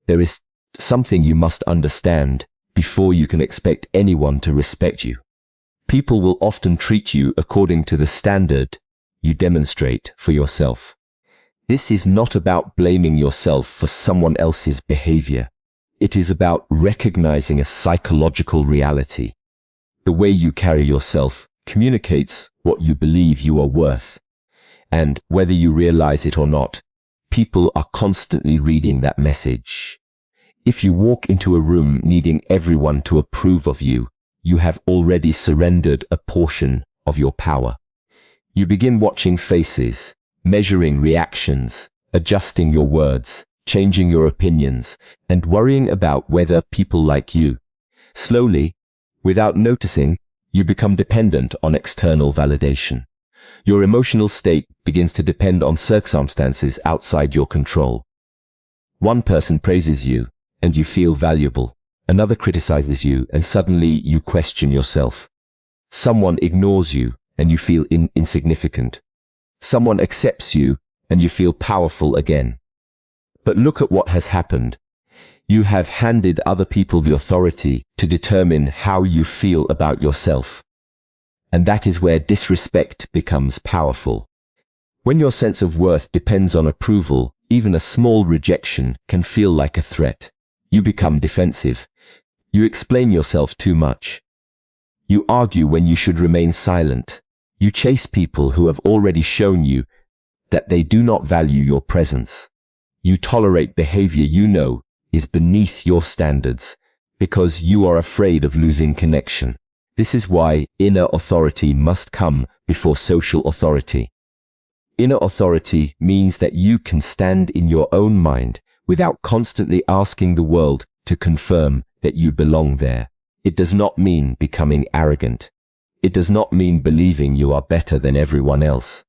There is something you must understand before you can expect anyone to respect you. People will often treat you according to the standard you demonstrate for yourself. This is not about blaming yourself for someone else's behavior. It is about recognizing a psychological reality. The way you carry yourself communicates what you believe you are worth. And whether you realize it or not, people are constantly reading that message. If you walk into a room needing everyone to approve of you, you have already surrendered a portion of your power. You begin watching faces, measuring reactions, adjusting your words, changing your opinions, and worrying about whether people like you. Slowly, without noticing, you become dependent on external validation. Your emotional state begins to depend on circumstances outside your control. One person praises you, and you feel valuable. Another criticizes you, and suddenly you question yourself. Someone ignores you, and you feel insignificant. Someone accepts you, and you feel powerful again. But look at what has happened. You have handed other people the authority to determine how you feel about yourself. And that is where disrespect becomes powerful. When your sense of worth depends on approval, even a small rejection can feel like a threat. You become defensive. You explain yourself too much. You argue when you should remain silent. You chase people who have already shown you that they do not value your presence. You tolerate behavior you know is beneath your standards because you are afraid of losing connection. This is why inner authority must come before social authority. Inner authority means that you can stand in your own mind without constantly asking the world to confirm that you belong there. It does not mean becoming arrogant. It does not mean believing you are better than everyone else.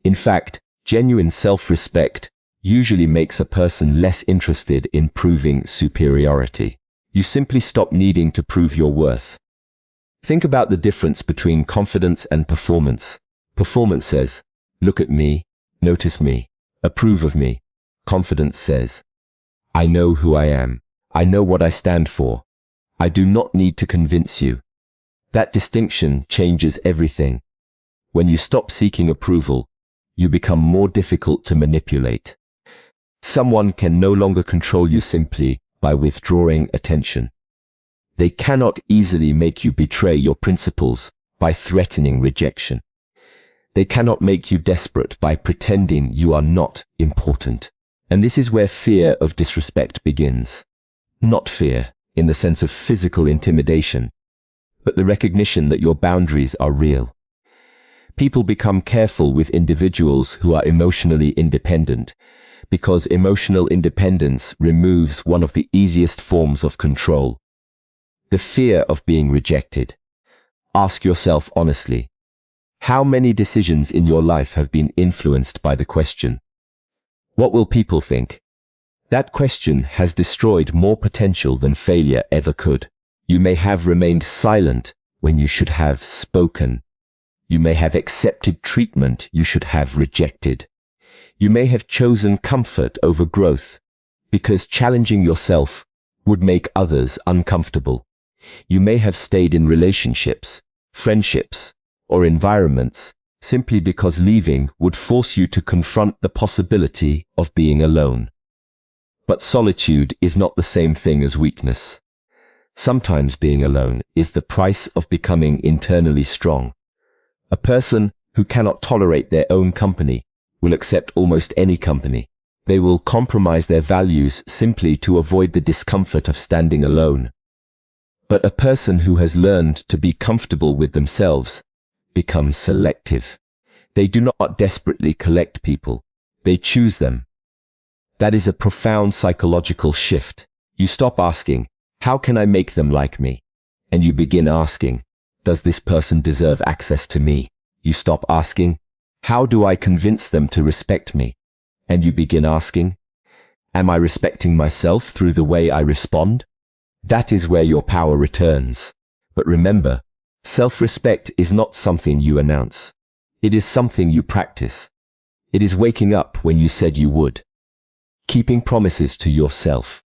In fact, genuine self-respect usually makes a person less interested in proving superiority. You simply stop needing to prove your worth. Think about the difference between confidence and performance. Performance says, look at me, notice me, approve of me. Confidence says, I know who I am. I know what I stand for. I do not need to convince you. That distinction changes everything. When you stop seeking approval, you become more difficult to manipulate. Someone can no longer control you simply by withdrawing attention. They cannot easily make you betray your principles by threatening rejection. They cannot make you desperate by pretending you are not important. And this is where fear of disrespect begins. Not fear in the sense of physical intimidation, but the recognition that your boundaries are real. People become careful with individuals who are emotionally independent, because emotional independence removes one of the easiest forms of control. The fear of being rejected. Ask yourself honestly, how many decisions in your life have been influenced by the question, what will people think? That question has destroyed more potential than failure ever could. You may have remained silent when you should have spoken. You may have accepted treatment you should have rejected. You may have chosen comfort over growth because challenging yourself would make others uncomfortable. You may have stayed in relationships, friendships, or environments simply because leaving would force you to confront the possibility of being alone. But solitude is not the same thing as weakness. Sometimes being alone is the price of becoming internally strong. A person who cannot tolerate their own company will accept almost any company. They will compromise their values simply to avoid the discomfort of standing alone. But a person who has learned to be comfortable with themselves becomes selective. They do not desperately collect people. They choose them. That is a profound psychological shift. You stop asking, how can I make them like me? And you begin asking, does this person deserve access to me? You stop asking, how do I convince them to respect me? And you begin asking, am I respecting myself through the way I respond? That is where your power returns. But remember, self-respect is not something you announce. It is something you practice. It is waking up when you said you would. Keeping promises to yourself.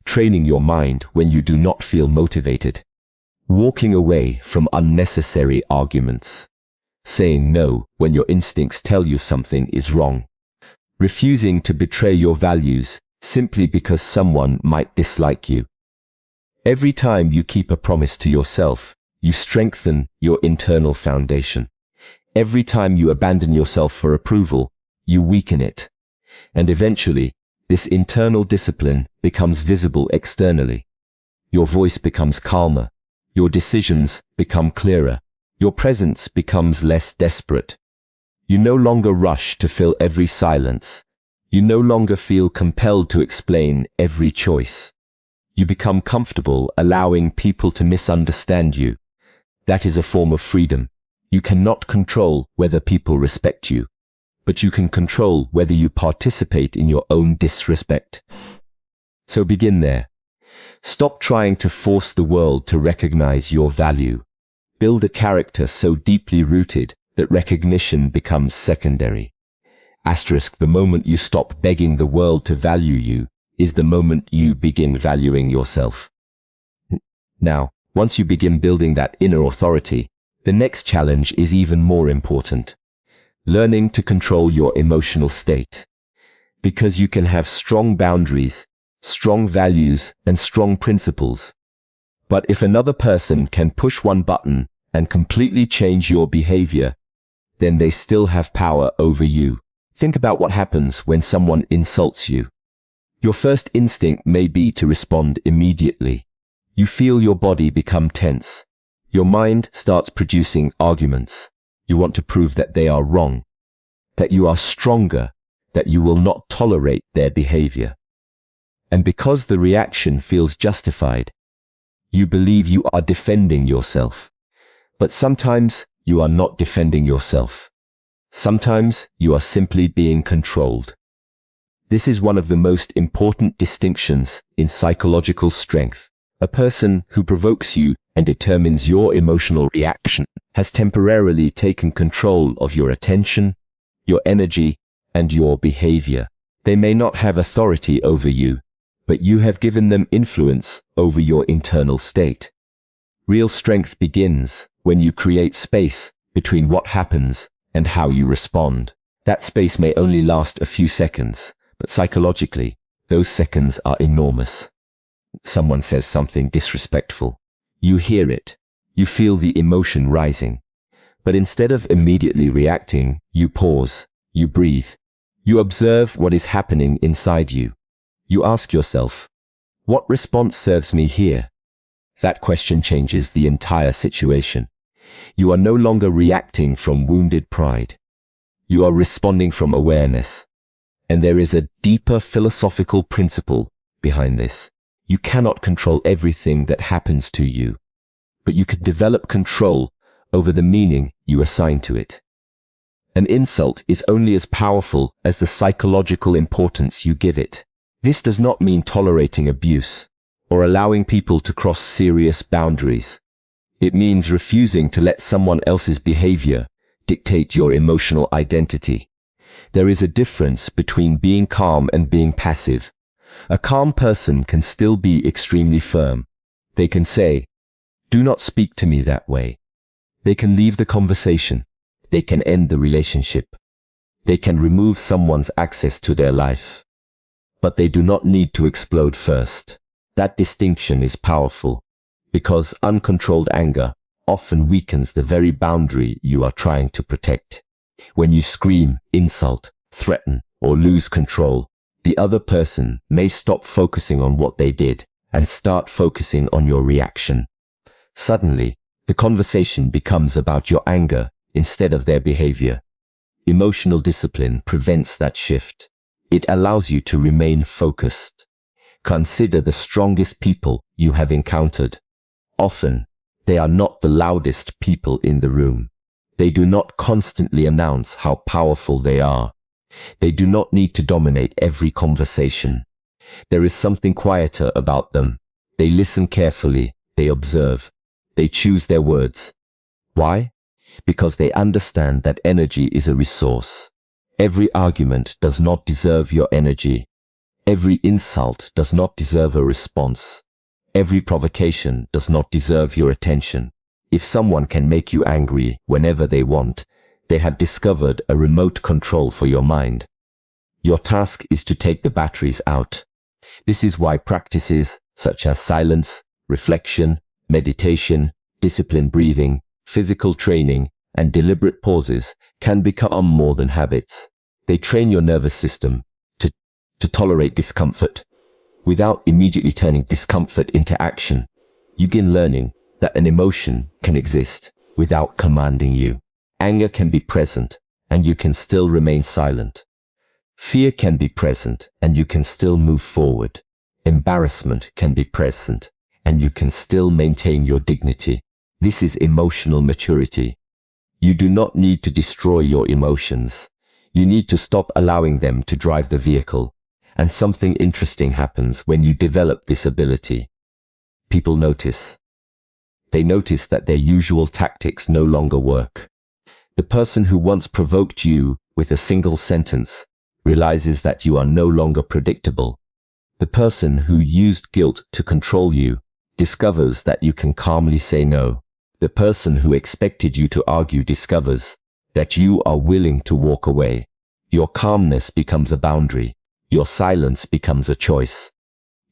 training your mind when you do not feel motivated, walking away from unnecessary arguments, saying no when your instincts tell you something is wrong, refusing to betray your values simply because someone might dislike you. Every time you keep a promise to yourself, you strengthen your internal foundation. Every time you abandon yourself for approval, you weaken it. And eventually, this internal discipline becomes visible externally. Your voice becomes calmer. Your decisions become clearer. Your presence becomes less desperate. You no longer rush to fill every silence. You no longer feel compelled to explain every choice. You become comfortable allowing people to misunderstand you. That is a form of freedom. You cannot control whether people respect you, but you can control whether you participate in your own disrespect. So begin there. Stop trying to force the world to recognize your value. Build a character so deeply rooted that recognition becomes secondary. Asterisk, the moment you stop begging the world to value you is the moment you begin valuing yourself. Now, once you begin building that inner authority, the next challenge is even more important. Learning to control your emotional state. Because you can have strong boundaries, strong values, and strong principles. But if another person can push one button and completely change your behavior, then they still have power over you. Think about what happens when someone insults you. Your first instinct may be to respond immediately. You feel your body become tense. Your mind starts producing arguments. You want to prove that they are wrong, that you are stronger, that you will not tolerate their behavior. And because the reaction feels justified, you believe you are defending yourself. But sometimes you are not defending yourself. Sometimes you are simply being controlled. This is one of the most important distinctions in psychological strength. A person who provokes you and determines your emotional reaction has temporarily taken control of your attention, your energy, and your behavior. They may not have authority over you, but you have given them influence over your internal state. Real strength begins when you create space between what happens and how you respond. That space may only last a few seconds, but psychologically, those seconds are enormous. Someone says something disrespectful. You hear it. You feel the emotion rising. But instead of immediately reacting, you pause. You breathe. You observe what is happening inside you. You ask yourself, what response serves me here? That question changes the entire situation. You are no longer reacting from wounded pride. You are responding from awareness. And there is a deeper philosophical principle behind this. You cannot control everything that happens to you, but you can develop control over the meaning you assign to it. An insult is only as powerful as the psychological importance you give it. This does not mean tolerating abuse or allowing people to cross serious boundaries. It means refusing to let someone else's behavior dictate your emotional identity. There is a difference between being calm and being passive. A calm person can still be extremely firm. They can say, "Do not speak to me that way." They can leave the conversation. They can end the relationship. They can remove someone's access to their life. But they do not need to explode first. That distinction is powerful, because uncontrolled anger often weakens the very boundary you are trying to protect. When you scream, insult, threaten, or lose control, the other person may stop focusing on what they did and start focusing on your reaction. Suddenly, the conversation becomes about your anger instead of their behavior. Emotional discipline prevents that shift. It allows you to remain focused. Consider the strongest people you have encountered. Often, they are not the loudest people in the room. They do not constantly announce how powerful they are. They do not need to dominate every conversation. There is something quieter about them. They listen carefully. They observe. They choose their words. Why? Because they understand that energy is a resource. Every argument does not deserve your energy. Every insult does not deserve a response. Every provocation does not deserve your attention. If someone can make you angry whenever they want, they have discovered a remote control for your mind. Your task is to take the batteries out. This is why practices such as silence, reflection, meditation, disciplined breathing, physical training, and deliberate pauses can become more than habits. They train your nervous system to tolerate discomfort without immediately turning discomfort into action. You begin learning that an emotion can exist without commanding you. Anger can be present and you can still remain silent. Fear can be present and you can still move forward. Embarrassment can be present and you can still maintain your dignity. This is emotional maturity. You do not need to destroy your emotions. You need to stop allowing them to drive the vehicle. And something interesting happens when you develop this ability. People notice. They notice that their usual tactics no longer work. The person who once provoked you with a single sentence realizes that you are no longer predictable. The person who used guilt to control you discovers that you can calmly say no. The person who expected you to argue discovers that you are willing to walk away. Your calmness becomes a boundary. Your silence becomes a choice.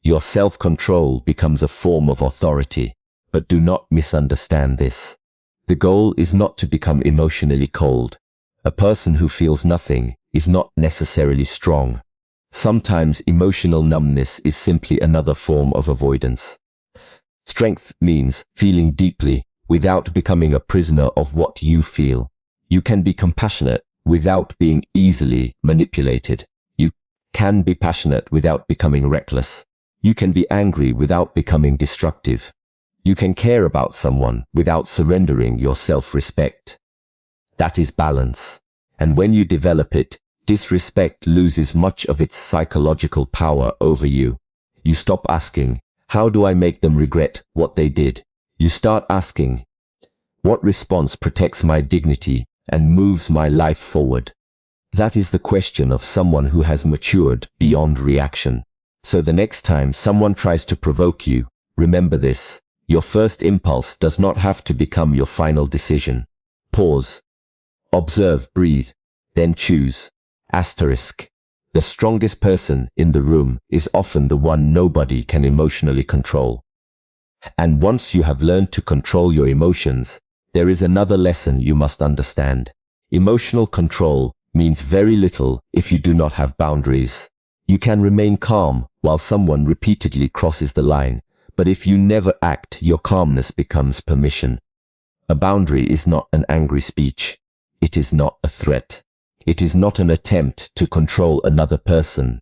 Your self-control becomes a form of authority. But do not misunderstand this. The goal is not to become emotionally cold. A person who feels nothing is not necessarily strong. Sometimes emotional numbness is simply another form of avoidance. Strength means feeling deeply without becoming a prisoner of what you feel. You can be compassionate without being easily manipulated. You can be passionate without becoming reckless. You can be angry without becoming destructive. You can care about someone without surrendering your self-respect. That is balance. And when you develop it, disrespect loses much of its psychological power over you. You stop asking, how do I make them regret what they did? You start asking, what response protects my dignity and moves my life forward? That is the question of someone who has matured beyond reaction. So the next time someone tries to provoke you, remember this. Your first impulse does not have to become your final decision. Pause. Observe, breathe, then choose. Asterisk. The strongest person in the room is often the one nobody can emotionally control. And once you have learned to control your emotions, there is another lesson you must understand. Emotional control means very little if you do not have boundaries. You can remain calm while someone repeatedly crosses the line, but if you never act, your calmness becomes permission. A boundary is not an angry speech. It is not a threat. It is not an attempt to control another person.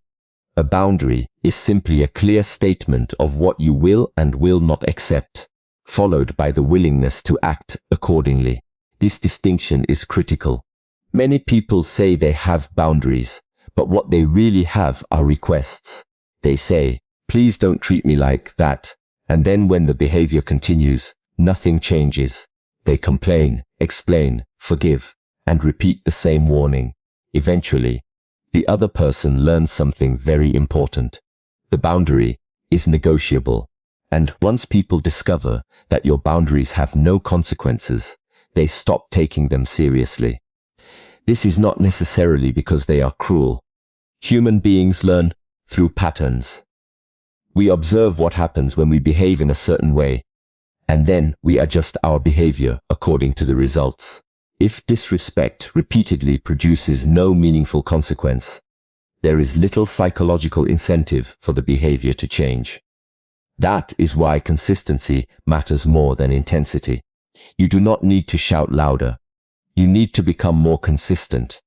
A boundary is simply a clear statement of what you will and will not accept, followed by the willingness to act accordingly. This distinction is critical. Many people say they have boundaries, but what they really have are requests. They say, please don't treat me like that, and then when the behavior continues, nothing changes. They complain, explain, forgive, and repeat the same warning. Eventually, the other person learns something very important. The boundary is negotiable, and once people discover that your boundaries have no consequences, they stop taking them seriously. This is not necessarily because they are cruel. Human beings learn through patterns. We observe what happens when we behave in a certain way, and then we adjust our behavior according to the results. If disrespect repeatedly produces no meaningful consequence, there is little psychological incentive for the behavior to change. That is why consistency matters more than intensity. You do not need to shout louder. You need to become more consistent.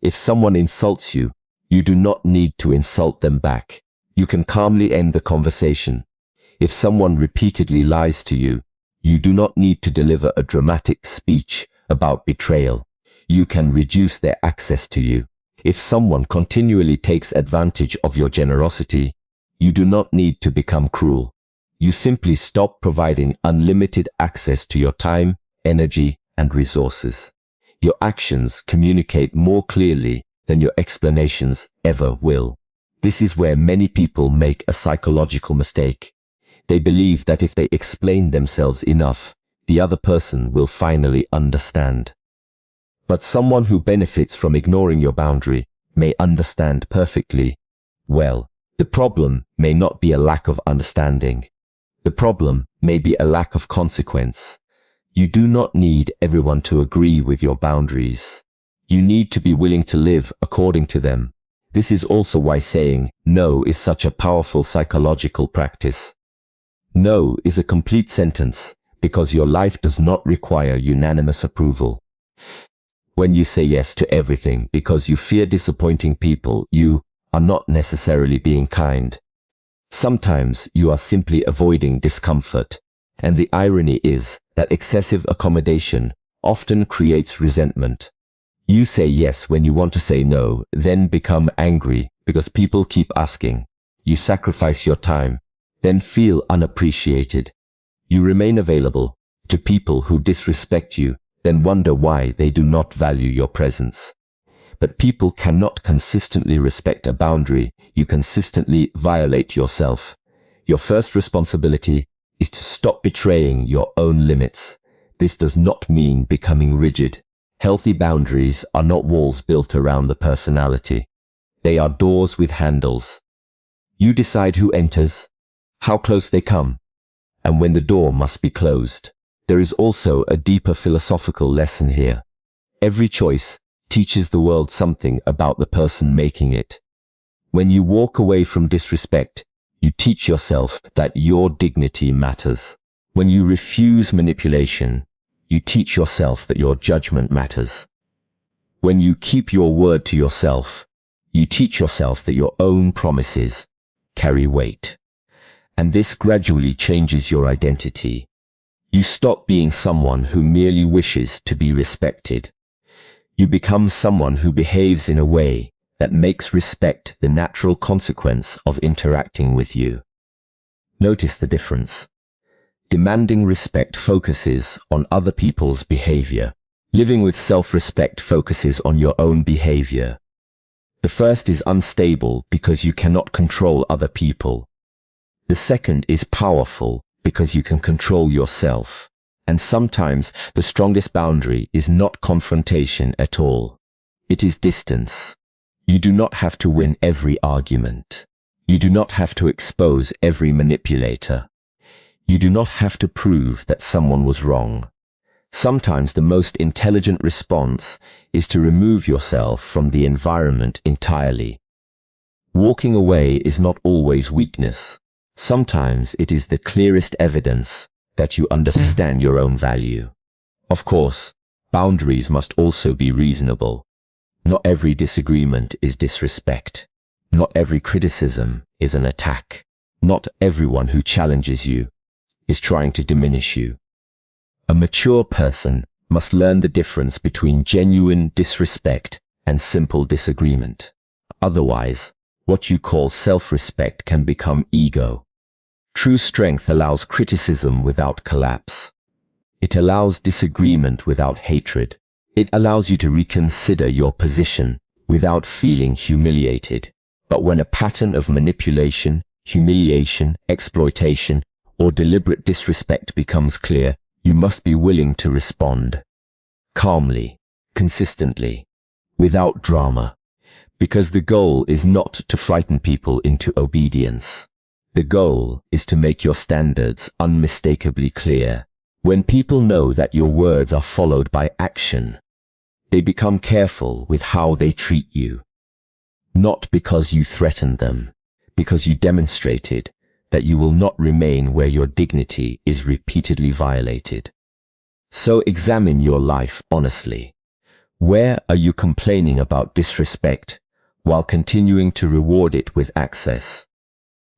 If someone insults you, you do not need to insult them back. You can calmly end the conversation. If someone repeatedly lies to you, you do not need to deliver a dramatic speech about betrayal. You can reduce their access to you. If someone continually takes advantage of your generosity, you do not need to become cruel. You simply stop providing unlimited access to your time, energy, and resources. Your actions communicate more clearly than your explanations ever will. This is where many people make a psychological mistake. They believe that if they explain themselves enough, the other person will finally understand. But someone who benefits from ignoring your boundary may understand perfectly well. The problem may not be a lack of understanding. The problem may be a lack of consequence. You do not need everyone to agree with your boundaries. You need to be willing to live according to them. This is also why saying no is such a powerful psychological practice. No is a complete sentence because your life does not require unanimous approval. When you say yes to everything because you fear disappointing people, you are not necessarily being kind. Sometimes you are simply avoiding discomfort, and the irony is that excessive accommodation often creates resentment. You say yes when you want to say no, then become angry because people keep asking. You sacrifice your time, then feel unappreciated. You remain available to people who disrespect you, then wonder why they do not value your presence. But people cannot consistently respect a boundary. You consistently violate yourself. Your first responsibility is to stop betraying your own limits. This does not mean becoming rigid. Healthy boundaries are not walls built around the personality. They are doors with handles. You decide who enters, how close they come, and when the door must be closed. There is also a deeper philosophical lesson here. Every choice teaches the world something about the person making it. When you walk away from disrespect, you teach yourself that your dignity matters. When you refuse manipulation, you teach yourself that your judgment matters. When you keep your word to yourself, you teach yourself that your own promises carry weight. And this gradually changes your identity. You stop being someone who merely wishes to be respected. You become someone who behaves in a way that makes respect the natural consequence of interacting with you. Notice the difference. Demanding respect focuses on other people's behavior. Living with self-respect focuses on your own behavior. The first is unstable because you cannot control other people. The second is powerful because you can control yourself. And sometimes the strongest boundary is not confrontation at all. It is distance. You do not have to win every argument. You do not have to expose every manipulator. You do not have to prove that someone was wrong. Sometimes the most intelligent response is to remove yourself from the environment entirely. Walking away is not always weakness. Sometimes it is the clearest evidence that you understand your own value. Of course, boundaries must also be reasonable. Not every disagreement is disrespect. Not every criticism is an attack. Not everyone who challenges you is trying to diminish you. A mature person must learn the difference between genuine disrespect and simple disagreement. Otherwise, what you call self-respect can become ego. True strength allows criticism without collapse. It allows disagreement without hatred. It allows you to reconsider your position without feeling humiliated. But when a pattern of manipulation, humiliation, exploitation, or deliberate disrespect becomes clear, you must be willing to respond. Calmly, consistently, without drama. Because the goal is not to frighten people into obedience. The goal is to make your standards unmistakably clear. When people know that your words are followed by action, they become careful with how they treat you. Not because you threatened them, because you demonstrated that you will not remain where your dignity is repeatedly violated. So examine your life honestly. Where are you complaining about disrespect while continuing to reward it with access?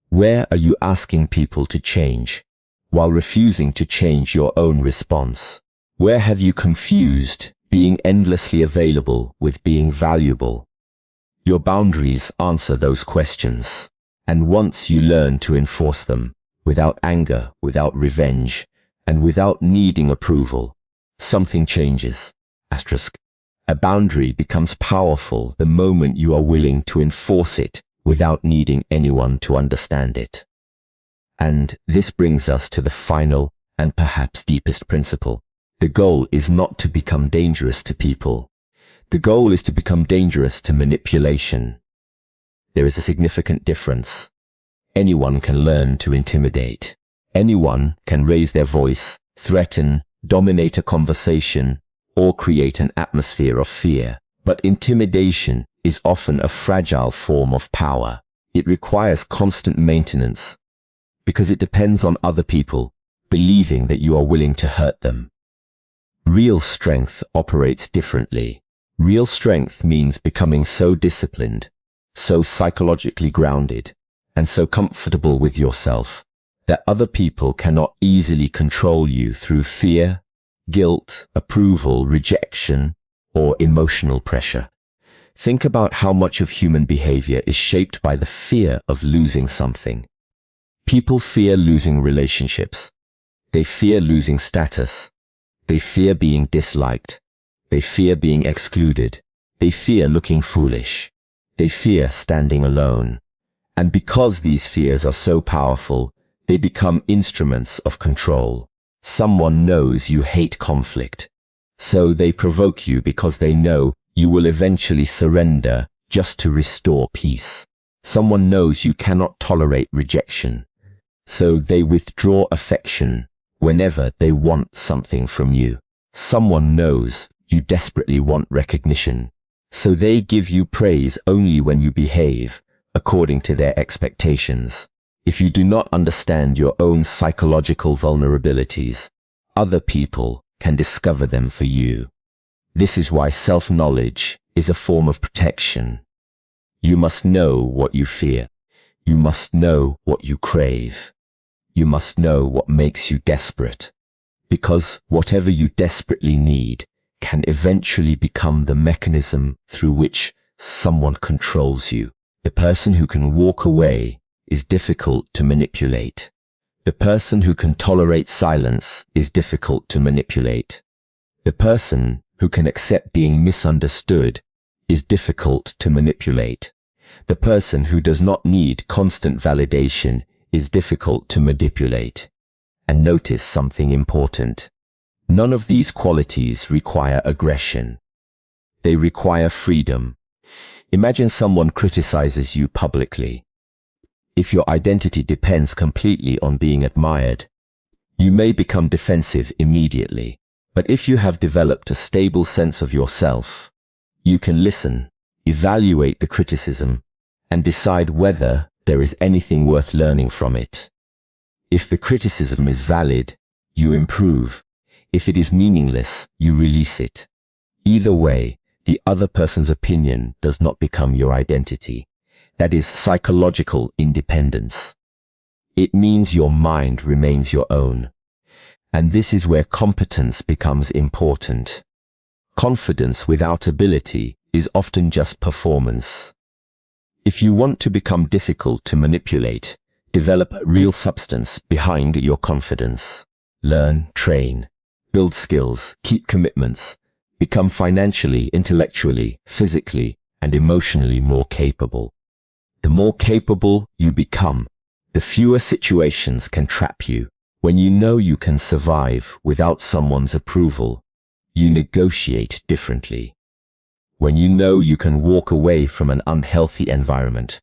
Where are you asking people to change while refusing to change your own response? Where have you confused being endlessly available with being valuable? Your boundaries answer those questions. And once you learn to enforce them, without anger, without revenge, and without needing approval, something changes. A boundary becomes powerful the moment you are willing to enforce it without needing anyone to understand it. And this brings us to the final and perhaps deepest principle. The goal is not to become dangerous to people. The goal is to become dangerous to manipulation. There is a significant difference. Anyone can learn to intimidate. Anyone can raise their voice, threaten, dominate a conversation, or create an atmosphere of fear. But intimidation is often a fragile form of power. It requires constant maintenance because it depends on other people believing that you are willing to hurt them. Real strength operates differently. Real strength means becoming so disciplined, so psychologically grounded, and so comfortable with yourself that other people cannot easily control you through fear, guilt, approval, rejection, or emotional pressure. Think about how much of human behavior is shaped by the fear of losing something. People fear losing relationships. They fear losing status. They fear being disliked. They fear being excluded. They fear looking foolish. They fear standing alone. And because these fears are so powerful, they become instruments of control. Someone knows you hate conflict, so they provoke you because they know you will eventually surrender just to restore peace. Someone knows you cannot tolerate rejection, so they withdraw affection whenever they want something from you. Someone knows you desperately want recognition, so they give you praise only when you behave according to their expectations. If you do not understand your own psychological vulnerabilities, other people can discover them for you. This is why self-knowledge is a form of protection. You must know what you fear. You must know what you crave. You must know what makes you desperate. Because whatever you desperately need can eventually become the mechanism through which someone controls you. The person who can walk away is difficult to manipulate. The person who can tolerate silence is difficult to manipulate. The person who can accept being misunderstood is difficult to manipulate. The person who does not need constant validation is difficult to manipulate. And notice something important. None of these qualities require aggression. They require freedom. Imagine someone criticizes you publicly. If your identity depends completely on being admired, you may become defensive immediately. But if you have developed a stable sense of yourself, you can listen, evaluate the criticism, and decide whether there is anything worth learning from it. If the criticism is valid, you improve. If it is meaningless, you release it. Either way, the other person's opinion does not become your identity. That is psychological independence. It means your mind remains your own. And this is where competence becomes important. Confidence without ability is often just performance. If you want to become difficult to manipulate, develop real substance behind your confidence. Learn, train, build skills, keep commitments, become financially, intellectually, physically, and emotionally more capable. The more capable you become, the fewer situations can trap you. When you know you can survive without someone's approval, you negotiate differently. When you know you can walk away from an unhealthy environment,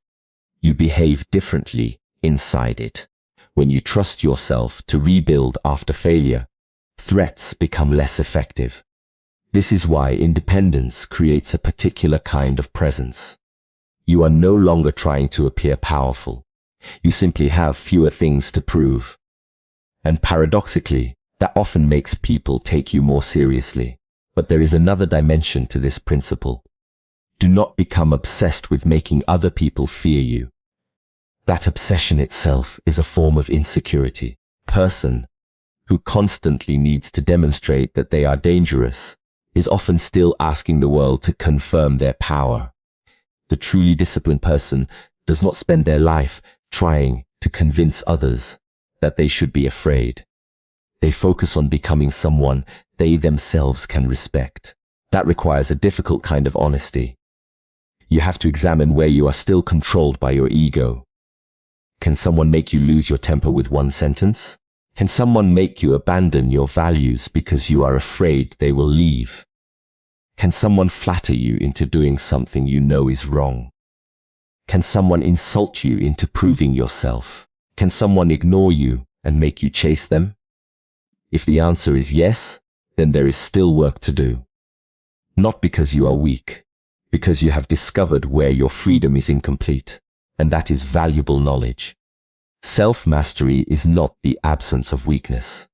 you behave differently inside it. When you trust yourself to rebuild after failure, threats become less effective. This is why independence creates a particular kind of presence. You are no longer trying to appear powerful. You simply have fewer things to prove. And paradoxically, that often makes people take you more seriously. But there is another dimension to this principle. Do not become obsessed with making other people fear you. That obsession itself is a form of insecurity. A person who constantly needs to demonstrate that they are dangerous is often still asking the world to confirm their power. The truly disciplined person does not spend their life trying to convince others that they should be afraid. They focus on becoming someone they themselves can respect. That requires a difficult kind of honesty. You have to examine where you are still controlled by your ego. Can someone make you lose your temper with one sentence? Can someone make you abandon your values because you are afraid they will leave? Can someone flatter you into doing something you know is wrong? Can someone insult you into proving yourself? Can someone ignore you and make you chase them? If the answer is yes, then there is still work to do. Not because you are weak, because you have discovered where your freedom is incomplete, and that is valuable knowledge. Self-mastery is not the absence of weakness.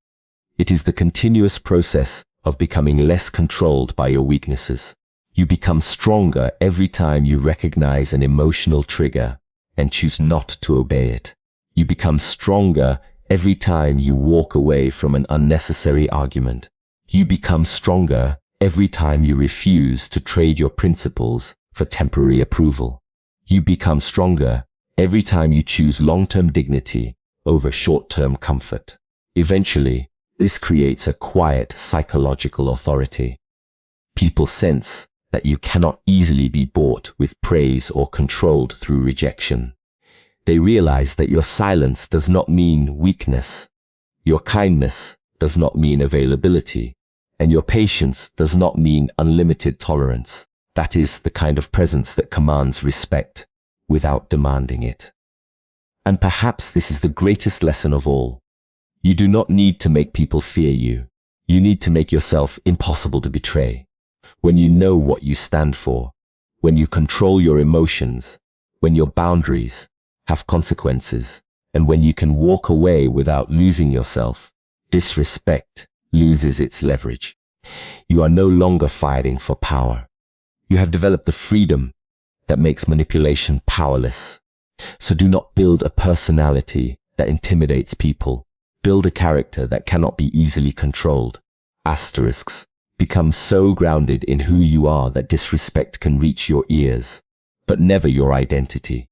It is the continuous process of becoming less controlled by your weaknesses. You become stronger every time you recognize an emotional trigger and choose not to obey it. You become stronger every time you walk away from an unnecessary argument. You become stronger every time you refuse to trade your principles for temporary approval. You become stronger every time you choose long-term dignity over short-term comfort. Eventually, this creates a quiet psychological authority. People sense that you cannot easily be bought with praise or controlled through rejection. They realize that your silence does not mean weakness. Your kindness does not mean availability. And your patience does not mean unlimited tolerance. That is the kind of presence that commands respect without demanding it. And perhaps this is the greatest lesson of all. You do not need to make people fear you. You need to make yourself impossible to betray. When you know what you stand for, when you control your emotions, when your boundaries have consequences, and when you can walk away without losing yourself, disrespect loses its leverage. You are no longer fighting for power. You have developed the freedom that makes manipulation powerless. So do not build a personality that intimidates people. Build a character that cannot be easily controlled. Asterisks. Become so grounded in who you are that disrespect can reach your ears, but never your identity.